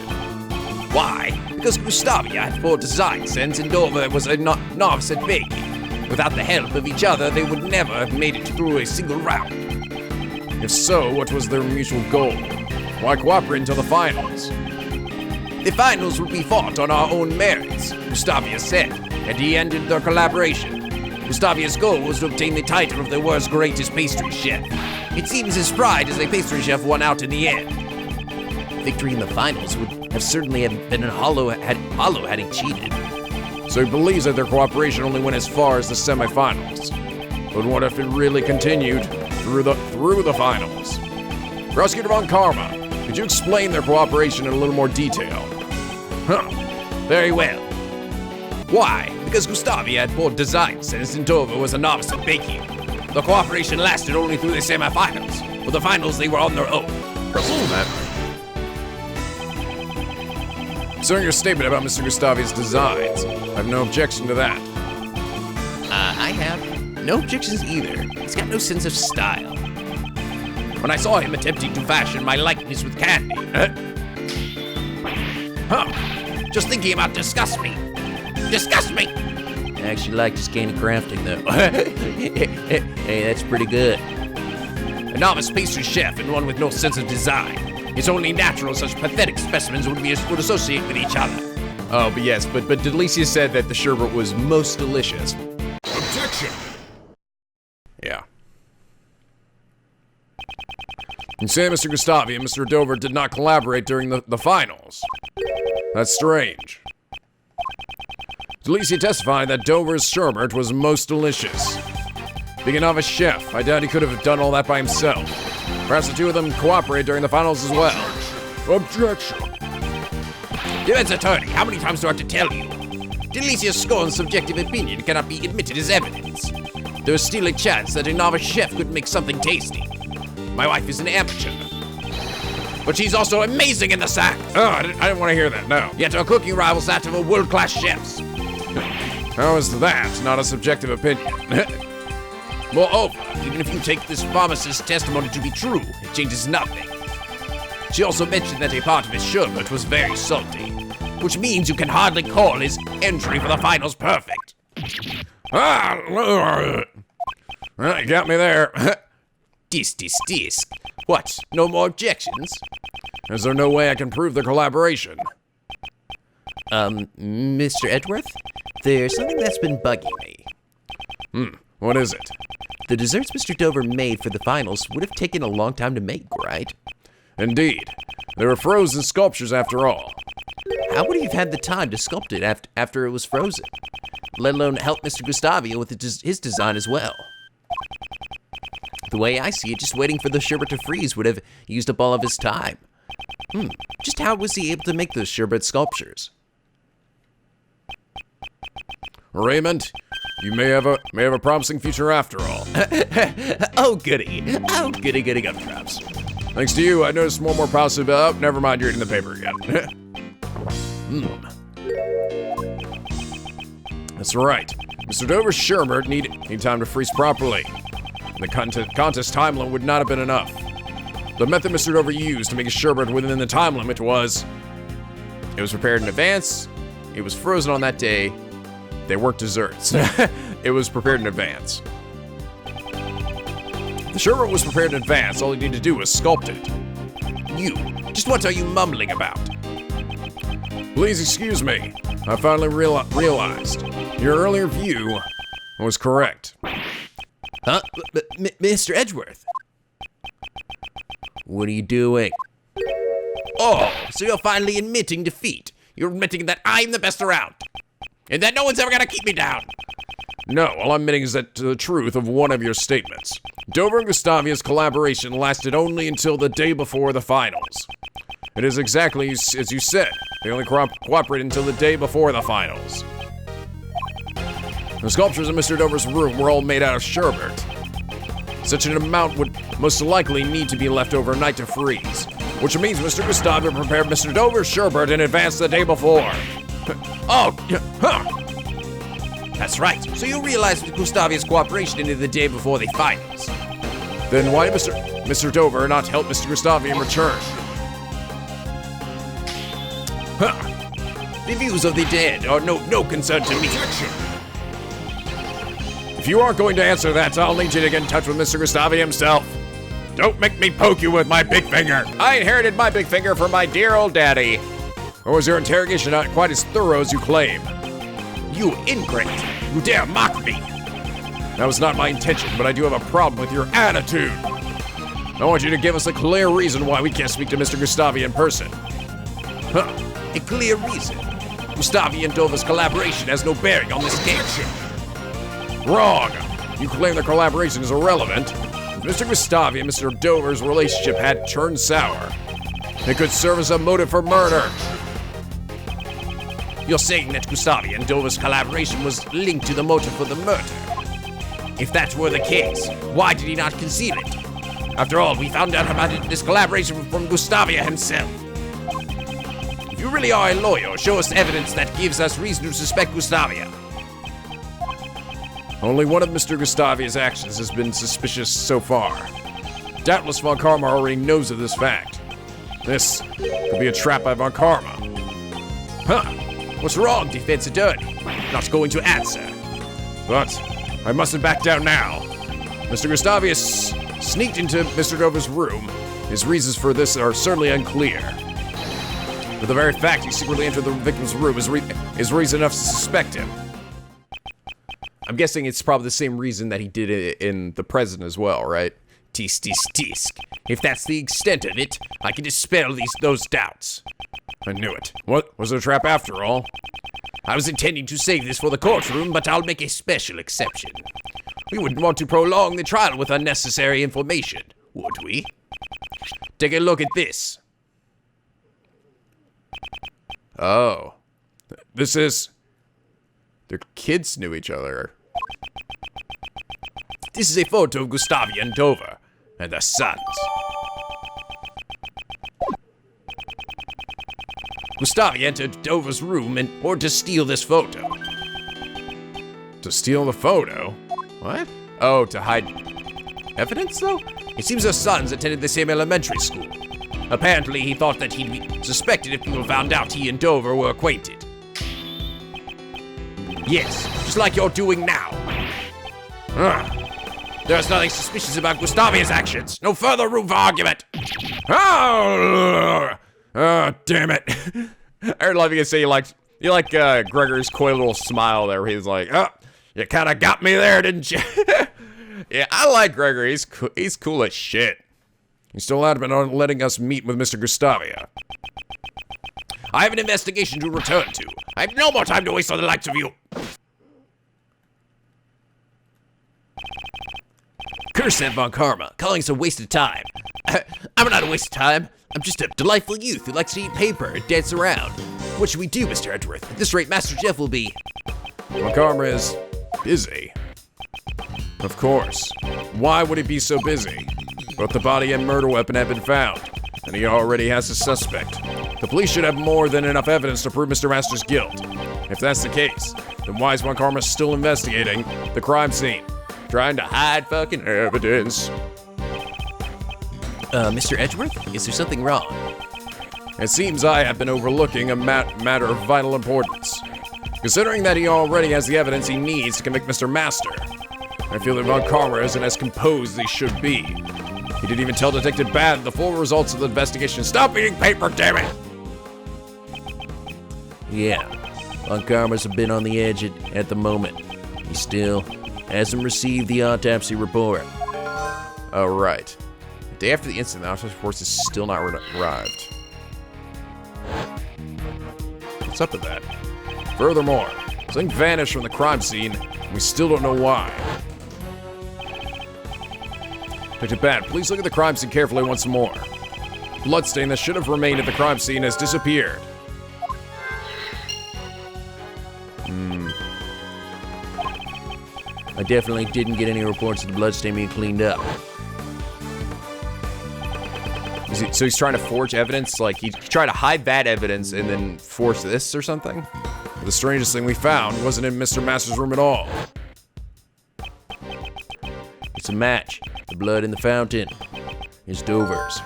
Why? Because Gustavia had poor design sense and Dover was a novice at baking. Without the help of each other, they would never have made it through a single round. If so, what was their mutual goal? Why cooperate until the finals? The finals would be fought on our own merits, Gustavia said, and he ended their collaboration. Gustavia's goal was to obtain the title of the world's greatest pastry chef. It seems his pride as a pastry chef won out in the end. Victory in the finals would have certainly been hollow had he cheated. So he believes that their cooperation only went as far as the semifinals. But what if it really continued through the finals? Prosecutor Von Karma, could you explain their cooperation in a little more detail? Very well. Why? Because Gustavia had poor design sense and Dover was a novice at baking. The cooperation lasted only through the semifinals. For the finals, they were on their own. Concerning your statement about Mr. Gustavi's designs, I have no objection to that. I have no objections either. He's got no sense of style. When I saw him attempting to fashion my likeness with candy, just thinking about disgusts me. Disgust me! I actually like his candy crafting, though. Hey, that's pretty good. A novice pastry chef and one with no sense of design. It's only natural such pathetic specimens would associate with each other. Oh, but yes, but Delicia said that the sherbet was most delicious. Objection! Yeah. You say Mr. Gustavi and Mr. Dover did not collaborate during the finals. That's strange. Delicia testified that Dover's sherbet was most delicious. Being a novice chef, I doubt he could have done all that by himself. Perhaps the two of them cooperate during the finals as well. Objection. Defense attorney, how many times do I have to tell you? Delicia's scorn's subjective opinion cannot be admitted as evidence. There is still a chance that a novice chef could make something tasty. My wife is an amateur. But she's also amazing in the sack. Oh, I didn't want to hear that, no. Yet her cooking rivals that of a world-class chef's. How is that not a subjective opinion? Moreover, even if you take this pharmacist's testimony to be true, it changes nothing. She also mentioned that a part of his sherbet was very salty, which means you can hardly call his entry for the finals perfect. Well, you got me there. Dis. What, no more objections? Is there no way I can prove the collaboration? Mr. Edgeworth? There's something that's been bugging me. What is it? The desserts Mr. Dover made for the finals would have taken a long time to make, right? Indeed. They were frozen sculptures after all. How would he have had the time to sculpt it after it was frozen? Let alone help Mr. Gustavia with his design as well. The way I see it, just waiting for the sherbet to freeze would have used up all of his time. Just how was he able to make those sherbet sculptures? Raymond, you may have a promising future after all. Oh, goody gumdrops. Thanks to you, I noticed more positive. Oh, never mind, you're eating the paper again. That's right. Mr. Dover's sherbet need time to freeze properly. The contest time limit would not have been enough. The method Mr. Dover used to make a sherbet within the time limit was... It was prepared in advance. It was frozen on that day. They weren't desserts. It was prepared in advance. The sherbet was prepared in advance. All you need to do was sculpt it. You, just what are you mumbling about? Please excuse me. I finally realized your earlier view was correct. Huh? Mr. Edgeworth? What are you doing? Oh, so you're finally admitting defeat. You're admitting that I'm the best around. And that no one's ever gonna keep me down. No, all I'm admitting is that the truth of one of your statements. Dover and Gustavia's collaboration lasted only until the day before the finals. It is exactly as you said. They only cooperated until the day before the finals. The sculptures in Mr. Dover's room were all made out of sherbet. Such an amount would most likely need to be left overnight to freeze, which means Mr. Gustavia prepared Mr. Dover's sherbet in advance the day before. Oh, huh. That's right. So you realized Gustavia's cooperation into the day before the finals. Then why did Mr. Dover not help Mr. Gustavia in return? Huh. The views of the dead are no concern to me. If you aren't going to answer that, I'll need you to get in touch with Mr. Gustavia himself. Don't make me poke you with my big finger. I inherited my big finger from my dear old daddy. Or was your interrogation not quite as thorough as you claim? You ingrate! You dare mock me! That was not my intention, but I do have a problem with your attitude. I want you to give us a clear reason why we can't speak to Mr. Gustavia in person. Huh. A clear reason. Gustavia and Dover's collaboration has no bearing on this case. Wrong! You claim the collaboration is irrelevant. If Mr. Gustavia and Mr. Dover's relationship had turned sour, it could serve as a motive for murder. You're saying that Gustavia and Dover's collaboration was linked to the motive for the murder. If that were the case, why did he not conceal it? After all, we found out about this collaboration from Gustavia himself. If you really are a lawyer, show us evidence that gives us reason to suspect Gustavia. Only one of Mr. Gustavia's actions has been suspicious so far. Doubtless Von Karma already knows of this fact. This could be a trap by Von Karma. Huh. What's wrong, defense attorney? Not going to answer. But I mustn't back down now. Mr. Gustavia sneaked into Mr. Dover's room. His reasons for this are certainly unclear. But the very fact he secretly entered the victim's room is reason enough to suspect him. I'm guessing it's probably the same reason that he did it in The President as well, right? Tisk, tisk, tisk. If that's the extent of it, I can dispel those doubts. I knew it. What? Was it a trap after all? I was intending to save this for the courtroom, but I'll make a special exception. We wouldn't want to prolong the trial with unnecessary information, would we? Take a look at this. Oh. This is... Their kids knew each other. This is a photo of Gustavia and Dover, and their sons. Gustavia entered Dover's room in order to steal this photo. To steal the photo? What? Oh, to hide evidence, though? It seems her sons attended the same elementary school. Apparently, he thought that he'd be suspected if people found out he and Dover were acquainted. Yes, just like you're doing now. There's nothing suspicious about Gustavia's actions. No further room for argument. Oh, damn it. I love you to say you like Gregory's coy little smile there where he's like, oh, you kind of got me there, didn't you? Yeah, I like Gregory. He's cool as shit. He's still adamant on letting us meet with Mr. Gustavia. I have an investigation to return to. I have no more time to waste on the likes of you. Curse that Von Karma. Calling's a waste of time. I'm not a waste of time. I'm just a delightful youth who likes to eat paper and dance around. What should we do, Mr. Edgeworth? At this rate, Master Jeff will be... Von Karma is busy. Of course. Why would he be so busy? Both the body and murder weapon have been found, and he already has a suspect. The police should have more than enough evidence to prove Mr. Master's guilt. If that's the case, then why is Von Karma still investigating the crime scene? trying to hide fucking evidence. Mr. Edgeworth, is there something wrong? It seems I have been overlooking a matter of vital importance. Considering that he already has the evidence he needs to convict Mr. Master, I feel that Von Karma isn't as composed as he should be. He didn't even tell Detective Bad the full results of the investigation. Stop eating paper, damn it! Yeah, Von Karma's a bit on the edge at the moment. He still hasn't received the autopsy report. Oh, right. The day after the incident, the autopsy report is still not arrived. What's up with that? Furthermore, something vanished from the crime scene, and we still don't know why. Detective Bad, please look at the crime scene carefully once more. Bloodstain that should have remained at the crime scene has disappeared. I definitely didn't get any reports of the bloodstain being cleaned up. So he's trying to forge evidence? Like, he tried to hide that evidence and then force this or something? But the strangest thing we found wasn't in Mr. Master's room at all. It's a match. The blood in the fountain is Dover's.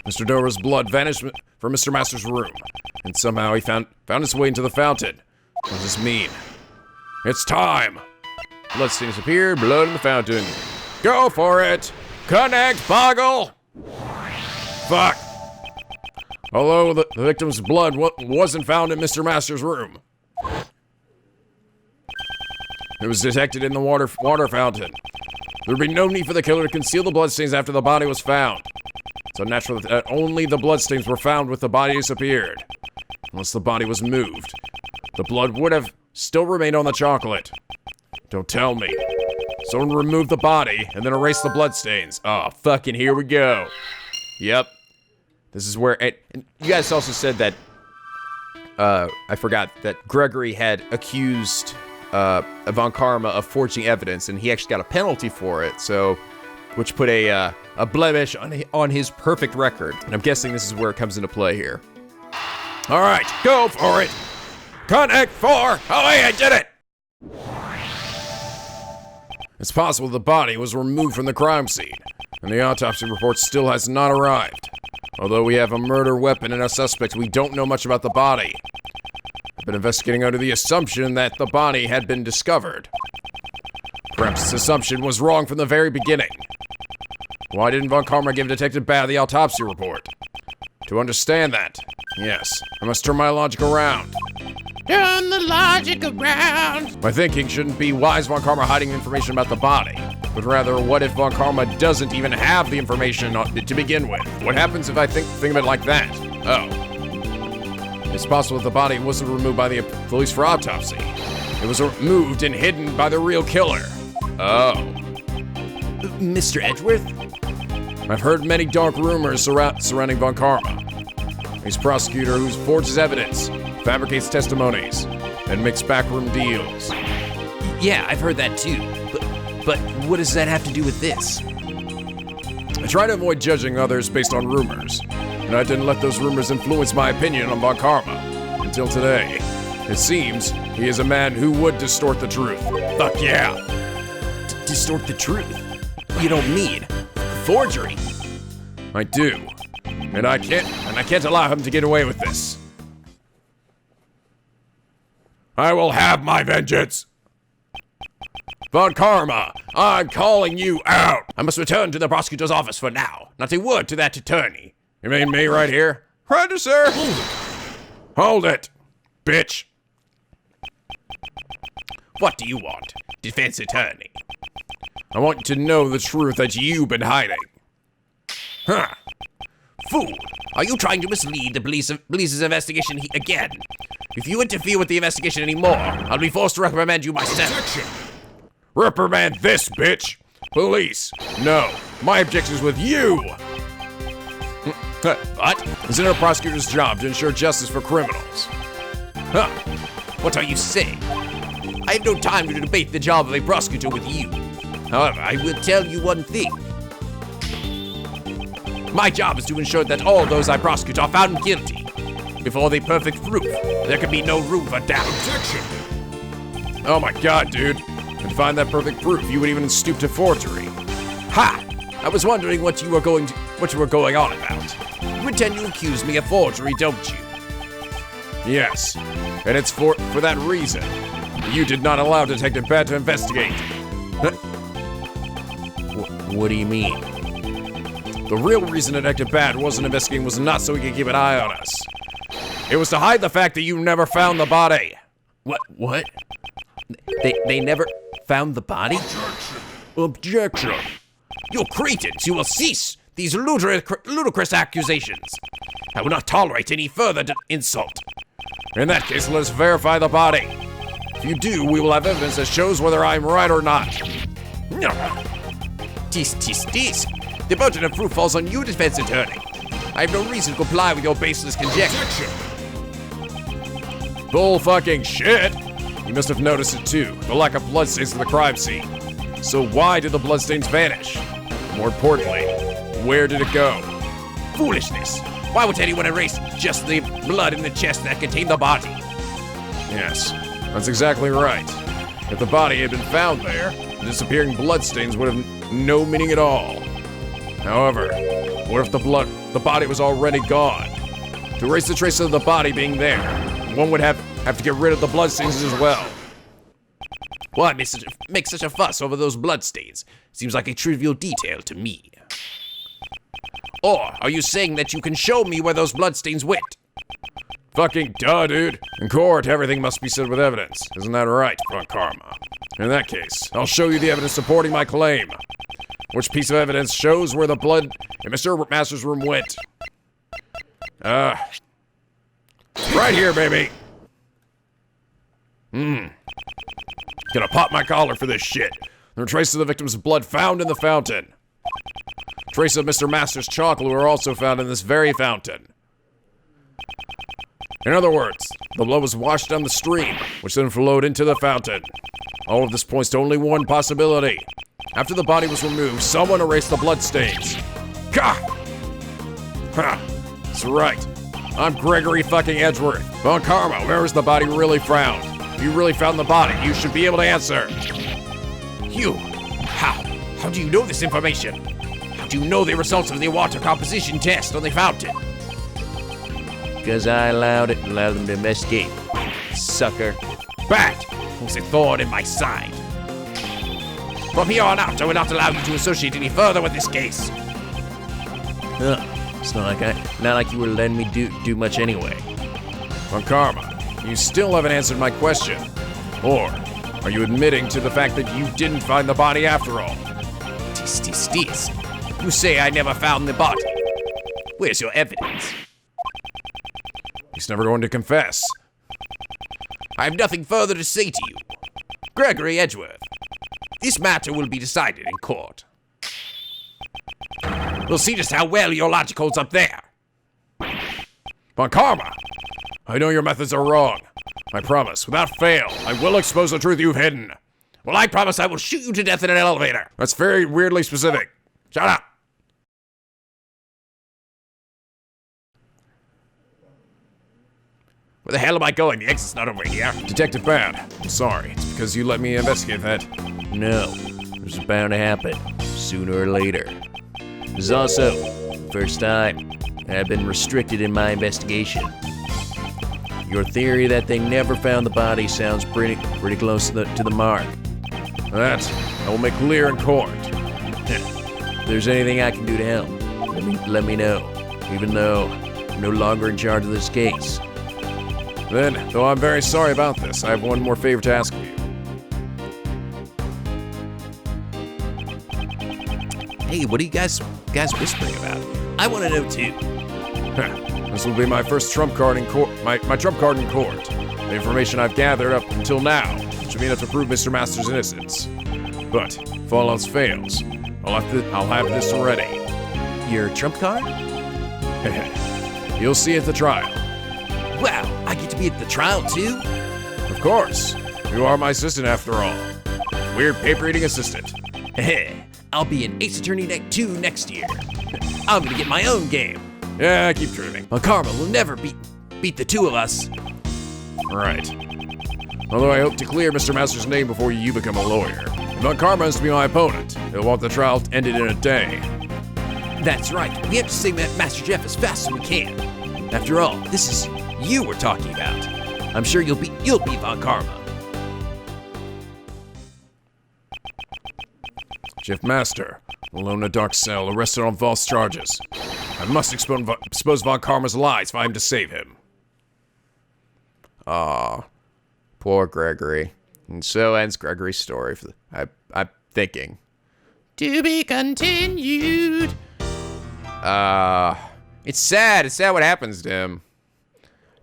Mr. Dover's blood vanished from Mr. Master's room, and somehow he found its way into the fountain. What does this mean? It's time! Bloodstain has appeared, blood in the fountain. Go for it! Connect, Boggle! Fuck! Although the victim's blood wasn't found in Mr. Master's room. It was detected in the water fountain. There would be no need for the killer to conceal the bloodstains after the body was found. It's unnatural that only the bloodstains were found with the body disappeared. Unless the body was moved, the blood would have still remained on the chocolate. Don't tell me. Someone removed the body and then erased the bloodstains. Oh, fucking here we go. Yep. This is where and you guys also said that, I forgot that Gregory had accused Von Karma of forging evidence, and he actually got a penalty for it, so, which put a blemish on his perfect record. And I'm guessing this is where it comes into play here. All right, go for it. Connect 4. Oh, hey, I did it. It's possible the body was removed from the crime scene, and the autopsy report still has not arrived. Although we have a murder weapon and a suspect, we don't know much about the body. I've been investigating under the assumption that the body had been discovered. Perhaps this assumption was wrong from the very beginning. Why didn't Von Karma give Detective Bad the autopsy report? To understand that, yes, I must turn my logic around. Turn the logic around. My thinking shouldn't be why is Von Karma hiding information about the body, but rather what if Von Karma doesn't even have the information to begin with? What happens if I think of it like that? Oh. It's possible that the body wasn't removed by the police for autopsy. It was removed and hidden by the real killer. Oh. Mr. Edgeworth? I've heard many dark rumors surrounding Von Karma. He's a prosecutor who forges evidence, fabricates testimonies, and makes backroom deals. Yeah, I've heard that too. But what does that have to do with this? I try to avoid judging others based on rumors, and I didn't let those rumors influence my opinion on Von Karma until today. It seems he is a man who would distort the truth. Fuck yeah! Distort the truth? You don't mean forgery? I do, and I can't allow him to get away with this. I will have my vengeance. Von Karma, I'm calling you out. I must return to the prosecutor's office for now. Not a word to that attorney. You mean me right here? Right, sir. Hold it, bitch. What do you want, defense attorney? I want to know the truth that you've been hiding. Huh. Fool, are you trying to mislead the police's investigation again? If you interfere with the investigation anymore, I'll be forced to reprimand you myself. Reprimand this, bitch! Police, no. My objection's with you! What? Isn't it a prosecutor's job to ensure justice for criminals? Huh. What are you saying? I have no time to debate the job of a prosecutor with you. However, I will tell you one thing. My job is to ensure that all those I prosecute are found guilty before the perfect proof There can be no room for doubt. Oh my god, dude. And to find that perfect proof, you would even stoop to forgery. Ha! I was wondering what you were going on about. You intend to accuse me of forgery, don't you? Yes, and it's for that reason. You did not allow Detective Bad to investigate. What do you mean? The real reason Detective Bad wasn't investigating was not so he could keep an eye on us. It was to hide the fact that you never found the body. What? They never found the body? Objection. You Cretans, you will cease these ludicrous accusations. I will not tolerate any further insult. In that case, let us verify the body. If you do, we will have evidence that shows whether I'm right or not. No. Tis. The burden of proof falls on you, defense attorney. I have no reason to comply with your baseless conjecture. Bull fucking shit. You must have noticed it too, the lack of bloodstains at the crime scene. So why did the bloodstains vanish? More importantly, where did it go? Foolishness. Why would anyone erase just the blood in the chest that contained the body? Yes, that's exactly right. If the body had been found there, the disappearing bloodstains would have no meaning at all. However, what if the body was already gone? To erase the trace of the body being there, one would have to get rid of the bloodstains as well. Why make such a fuss over those bloodstains? Seems like a trivial detail to me. Or are you saying that you can show me where those bloodstains went? Fucking duh, dude. In court, everything must be said with evidence. Isn't that right, Von Karma? In that case, I'll show you the evidence supporting my claim. Which piece of evidence shows where the blood in Mr. Master's room went? Right here, baby. Gonna pop my collar for this shit. There are traces of the victim's blood found in the fountain. Traces of Mr. Master's chocolate were also found in this very fountain. In other words, the blood was washed down the stream, which then flowed into the fountain. All of this points to only one possibility. After the body was removed, someone erased the bloodstains. Gah! Ha! That's right. I'm Gregory fucking Edgeworth. Von Karma, where was the body really found? If you really found the body, you should be able to answer. You? How? How do you know this information? How do you know the results of the water composition test on the fountain? Because I allowed them to investigate. Sucker. Bad! Who's a thorn in my side? From here on out, I will not allow you to associate any further with this case. It's not like you were letting me do much anyway. Von Karma, you still haven't answered my question. Or are you admitting to the fact that you didn't find the body after all? Tis. You say I never found the body. Where's your evidence? He's never going to confess. I have nothing further to say to you. Gregory Edgeworth, this matter will be decided in court. We'll see just how well your logic holds up there. Von Karma, I know your methods are wrong. I promise, without fail, I will expose the truth you've hidden. Well, I promise I will shoot you to death in an elevator. That's very weirdly specific. Shut up. Where the hell am I going? The exit's not over here. Detective Bad, I'm sorry. It's because you let me investigate that. No, it was bound to happen, sooner or later. It was also the first time I've been restricted in my investigation. Your theory that they never found the body sounds pretty close to the mark. That I will make clear in court. If there's anything I can do to help, let me know, even though I'm no longer in charge of this case. Then, though I'm very sorry about this, I have one more favor to ask of you. Hey, what are you guys whispering about? I want to know too. This will be my first trump card in court. My trump card in court. The information I've gathered up until now should be enough to prove Mr. Master's innocence. But if all else fails, I'll have this ready. Your trump card? You'll see at the trial. Wow, I get to be at the trial too? Of course. You are my assistant after all. Weird paper-eating assistant. I'll be an Ace Attorney 2 next year. I'm gonna get my own game. Yeah, I keep dreaming. Well, Karma will never beat the two of us. Right. Although I hope to clear Mr. Master's name before you become a lawyer. Von Karma is to be my opponent. He'll want the trial ended in a day. That's right. We have to save Master Jeff as fast as we can. After all, this is you we're talking about. I'm sure you'll be Von Karma. Jeff Master, alone in a dark cell, arrested on false charges. I must expose Von Karma's lies if I am to save him. Aw, poor Gregory. And so ends Gregory's story. I'm thinking. To be continued. It's sad. It's sad what happens to him.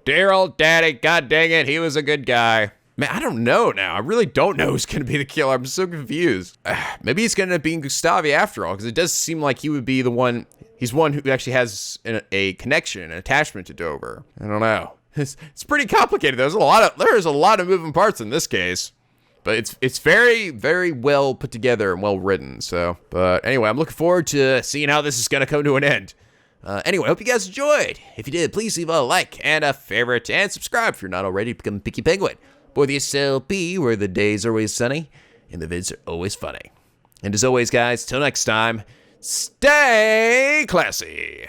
Dear old daddy, god dang it, he was a good guy. Man, I don't know now. I really don't know who's going to be the killer. I'm so confused. Maybe he's going to end up being Gustavi after all, because it does seem like he would be the one. He's one who actually has a connection, an attachment to Dover. I don't know. It's pretty complicated. There's a lot of moving parts in this case, but it's very, very well put together and well written. So, but anyway, I'm looking forward to seeing how this is going to come to an end. Anyway, hope you guys enjoyed. If you did, please leave a like and a favorite and subscribe if you're not already to become a Picky Penguin. Boy, the SLP, where the days are always sunny and the vids are always funny. And as always, guys, till next time, stay classy.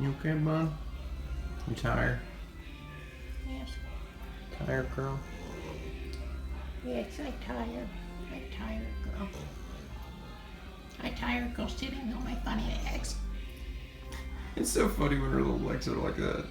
You okay, bud? You tired? Yes. Tired, girl? Yes, I'm tired. I'm tired, girl. I'm tired, girl, sitting on my funny eggs. It's so funny when her little legs are like that.